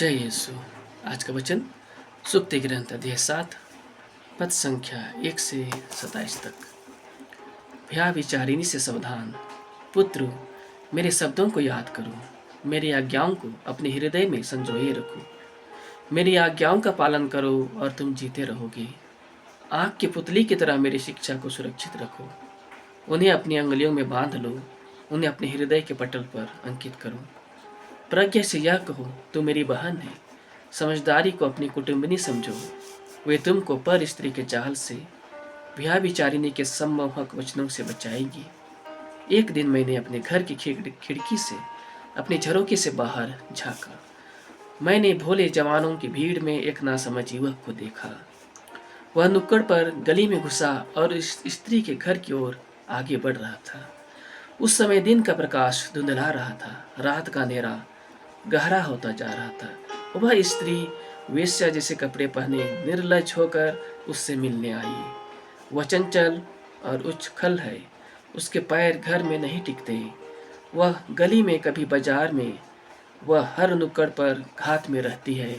जय यीशु। आज का वचन सुक्ति ग्रंथ अध्याय 7 पद संख्या 1 से 27 तक। भया विचारिणी से सावधान पुत्र, मेरे शब्दों को याद करो, मेरी आज्ञाओं को अपने हृदय में संजोए रखो। मेरी आज्ञाओं का पालन करो और तुम जीते रहोगे। आग की पुतली की तरह मेरी शिक्षा को सुरक्षित रखो। उन्हें अपनी अंगुलियों में बांध लो, उन्हें अपने हृदय के पटल पर अंकित करो। प्रज्ञा से यह कहो, तू मेरी बहन है। समझदारी को अपनी कुटुंबिनी समझो। वे तुमको पर स्त्री के चाल से, व्यभिचारिणी के सम्मोहक वचनों से बचाएगी। एक दिन मैंने अपने घर की खिड़की से अपने झरोखे से बाहर झांका। मैंने भोले जवानों की भीड़ में एक नासमझ युवक को देखा। वह नुक्कड़ पर गली में घुसा और इस स्त्री के घर की ओर आगे बढ़ रहा था। उस समय दिन का प्रकाश धुंधला रहा था, रात का अंधेरा गहरा होता जा रहा था। वह स्त्री वेश्या जैसे कपड़े पहने निर्लज होकर उससे मिलने आई। वह चंचल और उछल है, उसके पैर घर में नहीं टिकते। वह गली में, कभी बाजार में, वह हर नुक्कड़ पर घात में रहती है।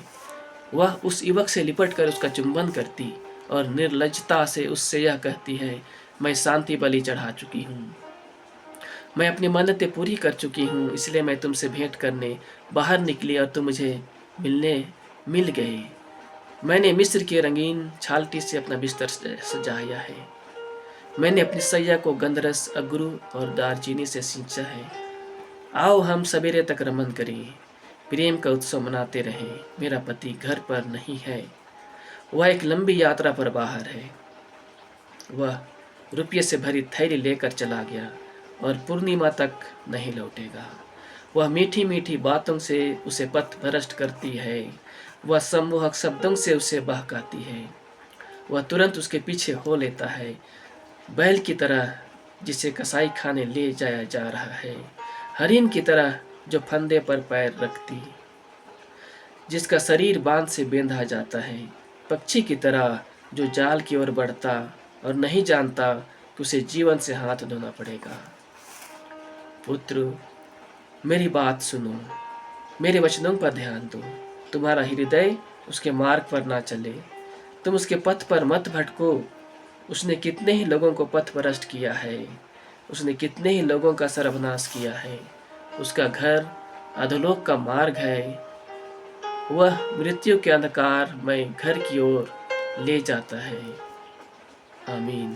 वह उस युवक से लिपट कर उसका चुंबन करती और निर्लजता से उससे यह कहती है, मैं शांति बलि चढ़ा चुकी हूँ, मैं अपनी मन्नतें पूरी कर चुकी हूँ, इसलिए मैं तुमसे भेंट करने बाहर निकली और तुम मुझे मिल गए। मैंने मिस्र की रंगीन छालटी से अपना बिस्तर सजाया है। मैंने अपनी सैया को गंधरस, अगरू और दालचीनी से सींचा है। आओ हम सवेरे तक रमन करें, प्रेम का उत्सव मनाते रहें। मेरा पति घर पर नहीं है, वह एक लंबी यात्रा पर बाहर है। वह रुपये से भरी थैली लेकर चला गया और पूर्णिमा तक नहीं लौटेगा। वह मीठी मीठी बातों से उसे पथ भ्रष्ट करती है। वह सम्मोहक शब्दों से उसे बहकाती है। वह तुरंत उसके पीछे हो लेता है, बैल की तरह जिसे कसाई खाने ले जाया जा रहा है, हरिन की तरह जो फंदे पर पैर रखती, जिसका शरीर बांध से बेंधा जाता है, पक्षी की तरह जो जाल की ओर बढ़ता और नहीं जानता कि उसे जीवन से हाथ धोना पड़ेगा। पुत्र, मेरी बात सुनो, मेरे वचनों पर ध्यान दो। तुम्हारा हृदय उसके मार्ग पर ना चले, तुम उसके पथ पर मत भटको। उसने कितने ही लोगों को पथ भ्रष्ट किया है, उसने कितने ही लोगों का सर्वनाश किया है। उसका घर अधोलोक का मार्ग है, वह मृत्यु के अंधकार में घर की ओर ले जाता है। आमीन।